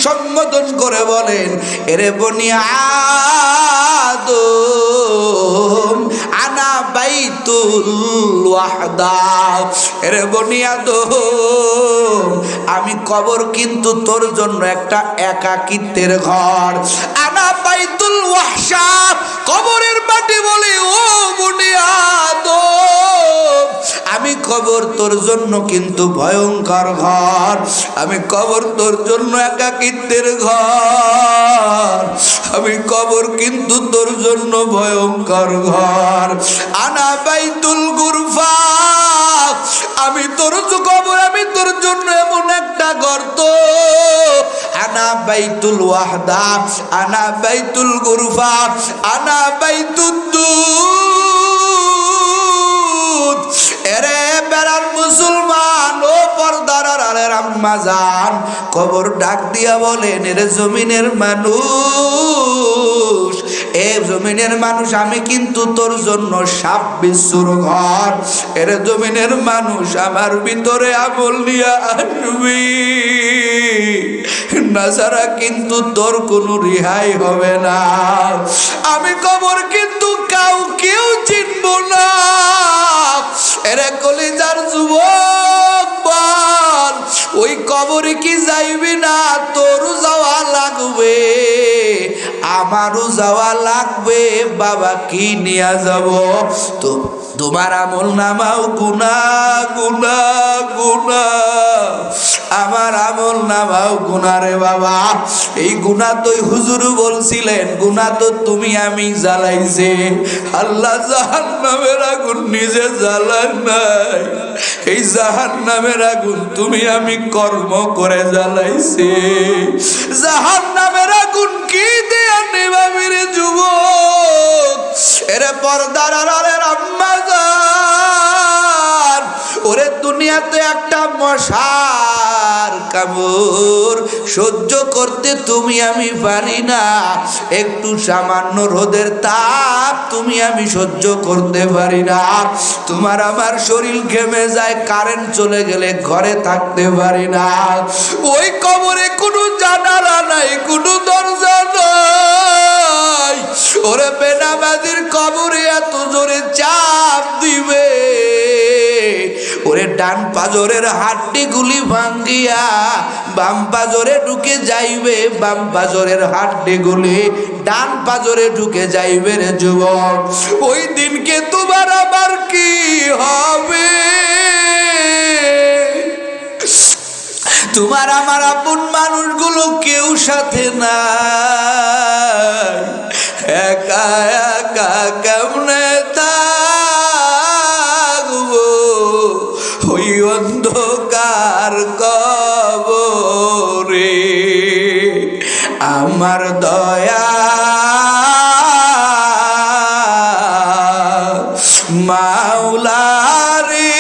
সম্বোধন করে বলেন, এরে বনি আদম আনা বাইতুল ওয়াহদা, এরে বনি আদম আমি কবর কিন্তু তোর জন্য একটা একাকিত্বের ঘর। আনা বাইতুল ওয়াহশা, কবরের মাটি বলে ও বনি আদম আমি কবর তোর জন্য কিন্তু ভয়ঙ্কর ঘর, আমি কবর তোর জন্য একাকিত্বের ঘর, আমি কবর কিন্তু তোর জন্য ভয়ঙ্কর ঘর। আনা বাইতুল গুরফা, আমি তোর কবর আমি তোর জন্য এমন একটা গর্ত। আনা বাইতুল ওয়াহদা, আনা বাইতুল গুরফা, আনা বাইতুদ দুদ। এরে বেড়ার মুসলমান ও পর্দার আড়ালের আম্মা জান, কবর ডাক দিয়া বলেন, এরে জমিনের মানুষ, এ জমিনের মানুষ আমি কিন্তু তোর জন্য সাপ বিশ্বর ঘর। এরে জমিনের মানুষ আমার ভিতরে আমল নিয়ে আসবি, না ছাড়া কিন্তু তোর কোনো রেহাই হবে না। আমি কবর কিন্তু কাউকেও চিনব না। এরে কলিজার যুবক বল, ওই কবরে কি যাইবি না? তোরও যাওয়া লাগবে, আমারও যাওয়া লাগবে। বাবা কি নিয়ে যাব? তো তোমার আমল নামাও গুনা গুনা গুনা, আমার আমল নামাও গুনা রে বাবা। এই গুনা তো হুজুর বলছিলেন, গুনা তো তুমি আমি জ্বালাইছে। আল্লাহ জাহান্নামের আগুন নিজে জ্বালান নাই, এই জাহান্নামের আগুন তুমি আমি কর্ম করে জ্বালাইছে। জাহান্নামের আগুন কি দিয়া নেবাবি রে যুবক? এরে পর্দার আড়ালের আম্মা জান, ওরে দুনিয়াতে একটা মশার কামড় সহ্য করতে তুমি আমি পারি না, একটু সামান্য রোদের তাপ তুমি আমি সহ্য করতে পারি না। তোমার আমার শরীর ঘেমে যায়, কারেন্ট চলে গেলে ঘরে থাকতে পারি না। ওই কবরে কোনো জানালা নাই, কোনো দরজা নাই। ওরে বেনামাজির কবরে এত জোরে চাপ দিবে, ওরে ডান পাজরের হাড্ডিগুলি ভাঙ্গিয়া বাম পাজরে ঢুকে যাইবে, বাম পাজরের হাড্ডিগুলি ডান পাজরে ঢুকে যাইবে রে যুবক। ওই দিনকে তোমার আবার কি হবে? তোমার আমার আপন মানুষগুলো কেউ সাথে নাই, একা একা কেমনে থাকবো ওই অন্ধকার কবরে? আমার দয়া মাওলারে,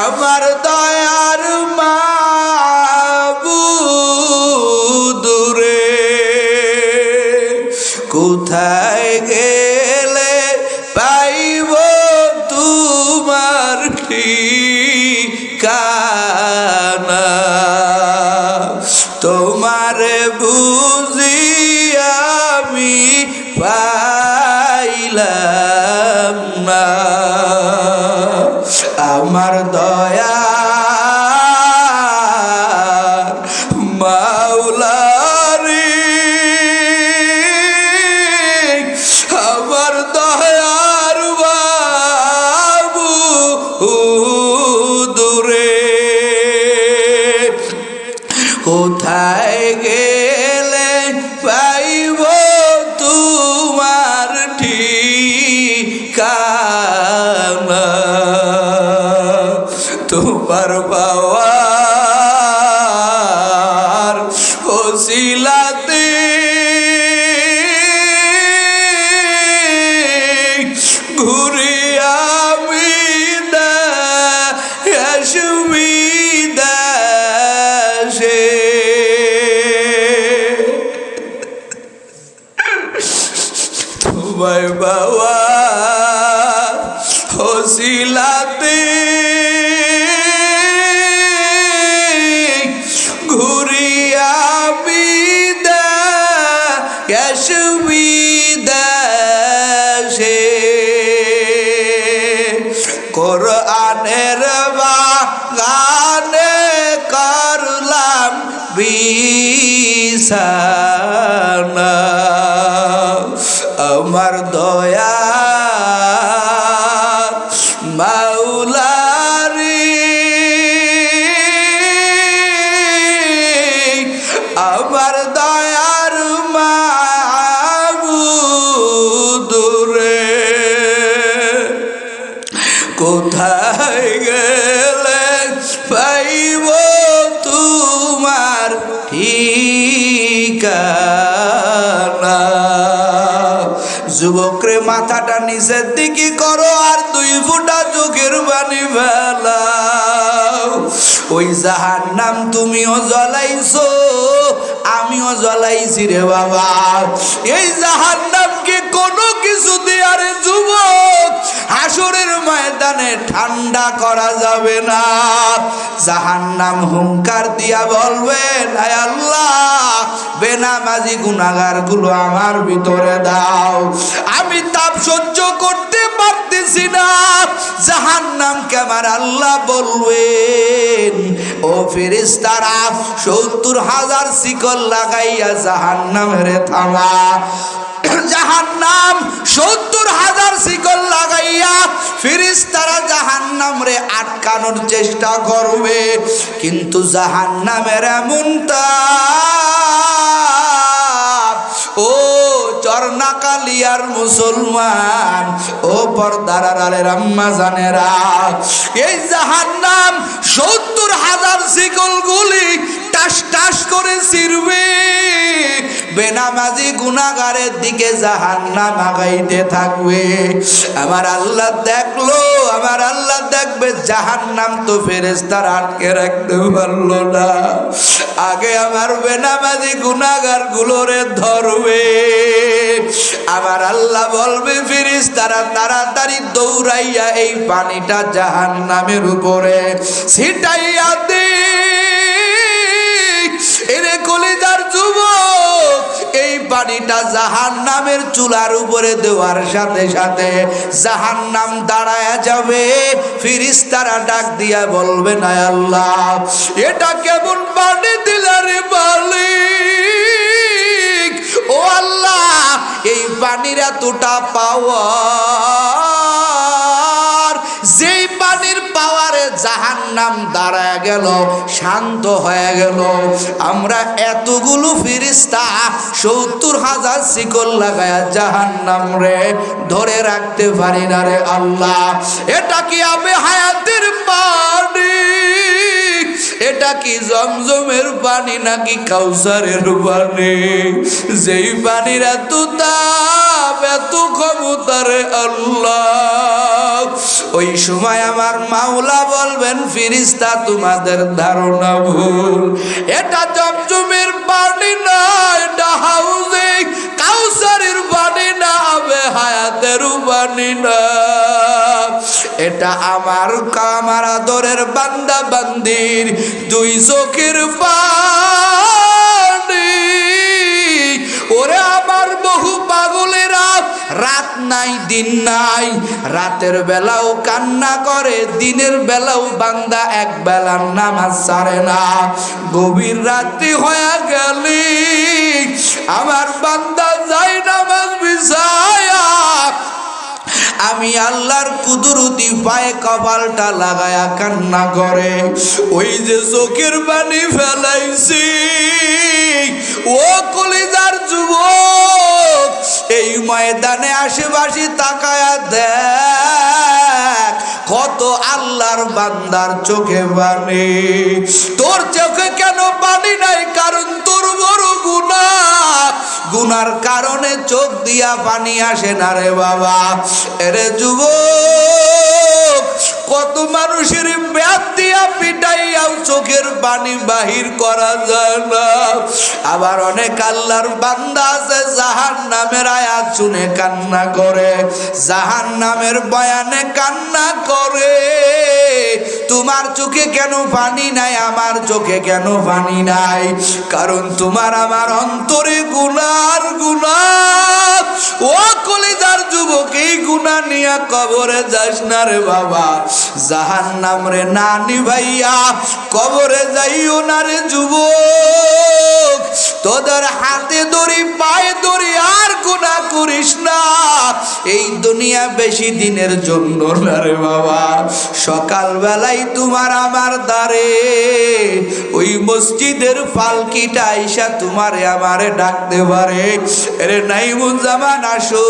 আমার দয়ার মাবুদ রে, কোথায় গেলে পাইব তোমার ঠিকানা? তোমারে বুঝি আমি পাইলাম না, আমার দয়া মাওলারে, আমার দয়ার বাবু দূরে, কোথায় গেলে পাইব তোমার ঠিকানা? তোমার পাওয়ার ওসিলাতে ঘুরে আমি সুবিদাসে, তোমায় বাবা ওসিলাতে বিছানা আমার দয়া মাওলারি আমার দয়ার মাবুদ রে কোথায় গেলে পাইব তোমার ঠিকানা যুবকরে মাথাটা নিচের দিকে করো আর 2 ফোঁটা চোখের পানি ফেলাও ওই জাহান্নাম তুমিও জ্বলাইছো আমিও জ্বলাইছি রে বাবা এই জাহান্নামকে কোনো কিছু দিয়ে রে যুবক হাসরের ময়দানে ঠান্ডা করা যাবে না জাহান্নাম হুঙ্কার দিয়া বলবে আয় আল্লাহ বেনামাজি গুনাহগার গুলো আমার ভিতরে দাও আমি তাপ সহ্য করতে পারতেছি না জাহান্নামকে আমার আল্লাহ বলবেন ও ফেরেশতারা 70,000 শিকল লাগাইয়া জাহান্নামের থামা জাহান্নাম 70,000 শিকল লাগাইয়া ফেরেশতারা জাহান্নামরে আটকানোর চেষ্টা করবে কিন্তু জাহান্নামের এমন তাপ ও চরনাকালিয়ার মুসলমান ও পর্দার আড়ালের আম্মা জানেরা এই জাহান্নাম 70,000 শিকল গুলি টাস টাস করে ছিড়বে বেনামাজি গুনাহগারের দিকে জাহান্নাম আগাইতে থাকবে আমার আল্লাহ দেখলো আমার আল্লাহ দেখবে জাহান্নাম তো ফেরেশতারা আটকে রাখতে পারলো না আগে আমার বেনামাজি গুনাহগার গুলোরে ধরবে আমার আল্লাহ বলবে ফেরেশতারা তাড়াতাড়ি দৌড়াইয়া এই পানিটা জাহান্নামের উপরে ছিটাইয়া দে এরে কলিজার যুবক এই পানিটা জাহান্নামের চুলার উপরে দেওয়ার সাথে সাথে জাহান্নাম দাঁড়ায়া যাবে ফেরেশতারা ডাক দিয়া বলবে না আল্লাহ এটা কেমন পানি দিলা রে মালিক ও আল্লাহ এই পানির এতটা পাওয়ার যেই পানির পাওয়ারে জাহান্নাম দাঁড়ায় গেল শান্ত হয়ে গেল আমরা এতগুলো ফেরেশতা 70,000 শিকল লাগায়া জাহান্নাম রে ধরে রাখতে পারি না রে আল্লাহ এটা কি আবে হায়াতের পানি এটা কি জমজমের পানি নাকি কাউসারের পানি যেই পানির এত তাপ এত ক্ষমতা রে আল্লাহ ওই সময় আমার মাওলা বলবেন ফেরেশতা তোমাদের ধারণা ভুল এটা জমজমের পানি না এটা হাউজে কাউসারের পানি না আবে হায়াতের পানি না এটা আমার আদরের বান্দা বান্দির 2 চোখের পানি ওরে আমার বহু পাগলেরা রাত নাই দিন নাই রাতের বেলাও কান্না করে দিনের বেলাও বান্দা এক বেলার নামাজ ছাড়ে না গভীর রাত্রি হয়ে গেলে আমার বান্দা যায় নামাজ বিছায়া আমি আল্লাহর কুদরতি পায়ে কপালটা লাগায়া কান্না করে ওই যে চোখের পানি ফেলাইছি ও কলিজার যুবক এই ময়দানে আশেপাশে তাকায়া দেখ কত আল্লাহর বান্দার চোখে পানি তোর চোখে কেন পানি নাই কারণ তোর বড় গুনার কারণে চোখ দিয়া পানি আসে না রে বাবা এরে যুবক কত মানুষের ব্যাত দিয়া পিটাইয়াও চোখের পানি বাহির করা যায় না আবার অনেক আল্লাহর বান্দা আছে জাহান্নামের আয়াত শুনে কান্না করে জাহান্নামের বয়ানে কান্না করে তোমার চোখে কেন পানি নাই আমার চোখে কেন পানি নাই কারণ তোমার আমার অন্তরে গুনার গুনাহ ও কলিজার যুবক এই গুনাহ নিয়া কবরে যাস না রে বাবা জাহান্নাম রে না নিভাইয়া কবরে যাইও না রে যুবক তোদের হাতে ধরি পায়ে ধরি আর গুনাহ করিস না। এই দুনিয়া বেশি দিনের জন্য না রে বাবা। সকালবেলায় তোমার আমার দ্বারে ওই মসজিদের পালকিটা আইসা তোমারে আমারে ডাকতে পারে, এরে নাইমুজ্জামান আসো,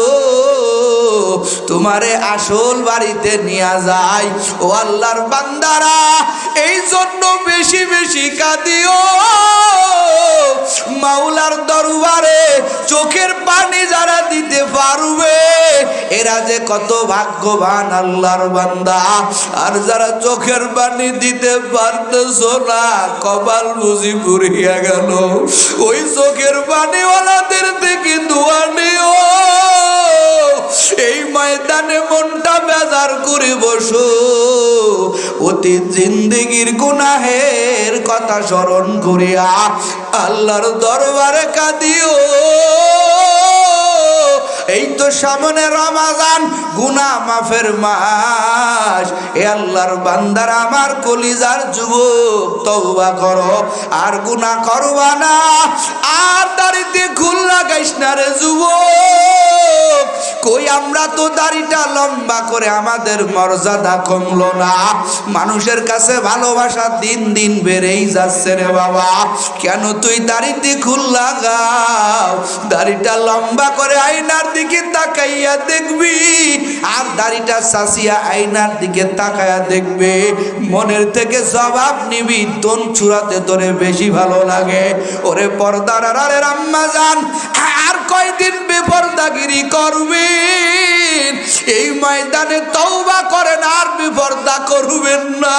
তোমারে আসল বাড়িতে নিয়ে যায়। ও আল্লাহর বান্দারা, এই জন্য বেশি বেশি কাঁদিও মাওলার দরবারে। চোখের পানি যারা দিতে পারবে এরা যে কত ভাগ্যবান আল্লাহর বান্দা। আর যারা চোখের পানি দিতে পারতেছ না, কপাল বুঝি পুড়িয়া গেল। ওই চোখের পানিওয়ালাদের থেকে দোয়া নিও। এই ময়দানে মনটা বেজার করে বসো, অতীত জিন্দেগির গুনাহের কথা স্মরণ করিয়া আল্লাহর দরবারে কাঁদিও। এই তো সামনে রমাজান, গুনাহ মাফের মাস। এ আল্লাহর বান্দারা, আমার কলিজার যুবক, তওবা করো, আর গুনাহ করবা না। আর দাড়িতে খুল লাগাইস না রে যুবক। কই আমরা তো দাড়িটা লম্বা করে আমাদের মর্যাদা কমলো না। মানুষের কাছে ভালোবাসা দিন দিন বেড়েই যাচ্ছে রে বাবা। কেন তুই দাড়িতে খুল লাগাও? দাড়িটা লম্বা করে আয়নার দিকে তাকাইয়া দেখবি, আর দাড়িটা সাসিয়া আয়নার দিকে তাকাইয়া দেখবে। মনের থেকে জবাব নিবি, দন চূড়াতে তোরে বেশি ভালো লাগে। ওরে পর্দার আড়ালের আম্মা জান, আর কয়দিন বেপরদাগিরি করবি? এই ময়দানে তওবা করেন, আর বেপরদা করবেন না।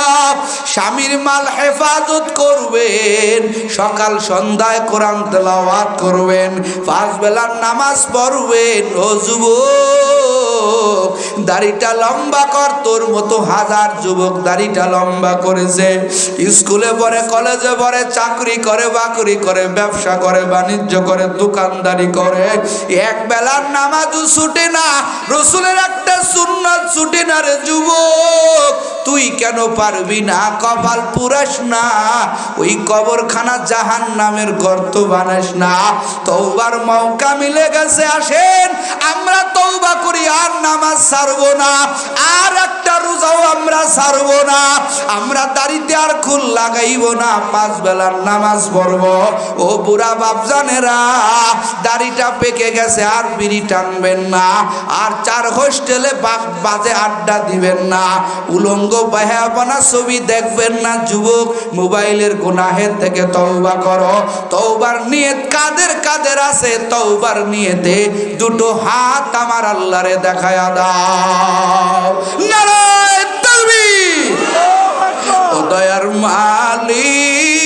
স্বামীর মাল হেফাজত করবেন, সকাল সন্ধ্যায় কোরআন তেলাওয়াত করবেন, 5 বেলার নামাজ পড়বেন। ও যুবক, দাড়িটা লম্বা কর। তোর মতো হাজার যুবক দাড়িটা লম্বা করেছে, স্কুলে পড়ে, কলেজে পড়ে, চাকরি করে, বাকরি করে, ব্যবসা করে, বাণিজ্য করে, দোকানদারি করে, এক বেলার নামাজও ছুটে না। রসুলের একটা সুন্নাত ছুটে না রে যুবক। তুই কেন পারবি না? কপাল পুরাস না, ওই কবরখানা জাহান্নামের গর্ত বানাস না। তওবার মওকা মিলে গেছে, আসেন আমরা তওবা করি, আর নামাজ ছাড়বো না, আর একটা রোজাও আমরা ছাড়বো না। আমরা দাড়িতে আর খুল লাগাইব না, 5 বেলার নামাজ পড়বো। ও বুড়া বাপজানেরা, দাড়িটা পেকে গেছে, আর বিড়ি টানবেন না, আর 4 হোস্টেলে বাজে আড্ডা দিবেন না, উলঙ্গ বাহাবানা ছবি দেখবেন না। যুবক, মোবাইলের গুনাহের থেকে তওবা করো। তওবার নিয়ত কাদের কাদের আছে? তওবার নিয়তে দুটো হাত আমার আল্লাহরে দেখায়া দাও। নারায়ে তাকবীর। ও দয়ার মালিক,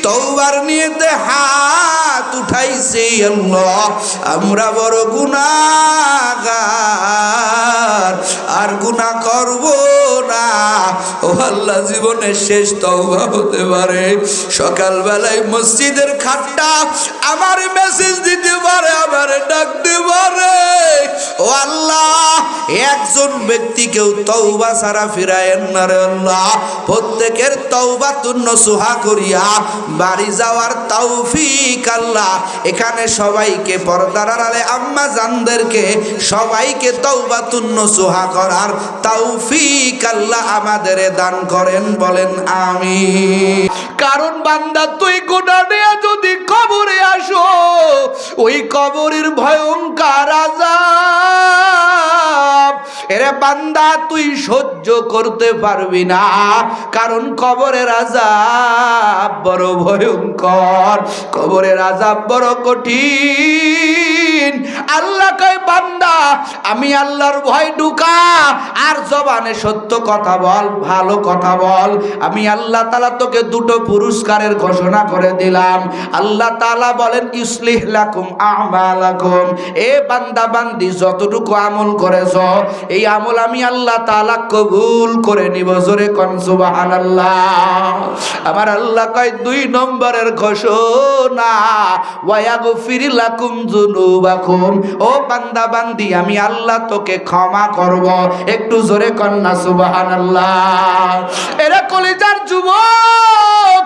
তওবার নিয়তে হাত উঠাইছে আল্লাহ। আমরা বড় গুনাহগার, আর গুনাহ করব না। ও আল্লাহ, জীবনের শেষ তওবা হতে পারে। সকালবেলায় মসজিদের খাটটা আমার মেসেজ দিতে পারে, আমার ডাকতে পারে। ও আল্লাহ, একজন ব্যক্তিকেও তওবা ছাড়া ফিরায়েন না রে আল্লাহ। প্রত্যেকের তওবা তুন্ন সুহা করিয়া বাড়ি যাওয়ার তৌফিক আল্লাহ এখানে সবাইকে, পর্দার আড়ালে আম্মা জানদেরকে সবাইকে তওবা তুন্ন সুহা করার তৌফিক আল্লাহ আমাদের দান করেন। বলেন আমিন। কারণ বান্দা, তুই গুনাহ নিয়ে যদি কবরে আসো, ওই কবরের ভয়ঙ্কর আযাব এরে বান্দা তুই সহ্য করতে পারবি না। কারণ কবরের আযাব বড় ভয়ঙ্কর, কবরের আযাব বড় কঠিন। আল্লাহ কয়, বান্দা আমি আল্লাহর ভয় ঢুকা, আর জবানে সত্য কথা বল, ভালো কথা বল। আমি আল্লাহ তাআলা তোকে 2টো পুরস্কারের ঘোষণা করে দিলাম। আল্লাহ তাআলা বলেন, ইসলিহ লাকুম আমালাকুম। এ বান্দা বান্দি, যতটুকু আমল করেছো, এই আমল আমি আল্লাহ তাআলা কবুল করে নিব। জোরে কোন সুবহানাল্লাহ। আমার আল্লাহ কয় 2 নম্বরের ঘোষণা, ওয়া ইয়াগফির লাকুম যুনুবাকুম। ও বান্দা বান্দি, আমি আল্লাহ তোকে ক্ষমা করব। একটু জোরে কোন না সুবহানাল্লাহ। এরা কলিজার যুবক,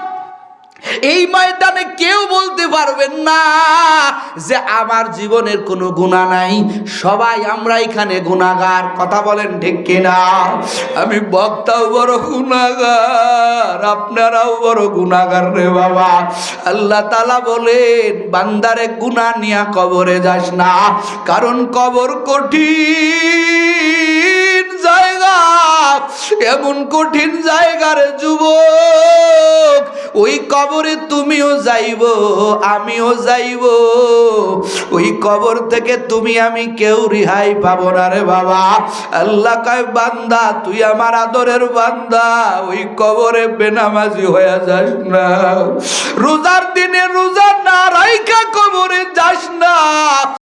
এই ময়দানে কেউ বলতে পারবেন না যে আমার জীবনের কোনো গুনাহ নাই। সবাই আমরা এখানে গুনাহগার, কথা বলেন ঠিক কিনা? আমি বক্তাও বড় গুনাহগার, আপনারাও বড় গুনাহগার রে বাবা। আল্লাহ তাআলা বলেন, বান্দারে গুনাহ নিয়া কবরে যাস না, কারণ কবর কঠিন জায়গা, এমন কঠিন জায়গা রে যুবক, ওই কবরে তুমিও যাইব, আমিও যাইব। ওই কবর থেকে তুমি আমি কেউ রেহাই পাবো না রে বাবা। আল্লাহ কয়, বান্দা তুই আমার আদরের বান্দা, ওই কবরে বেনামাজি হয়ে যাস না, রোজার দিনে রোজা না রাইখা কবরে যাস না।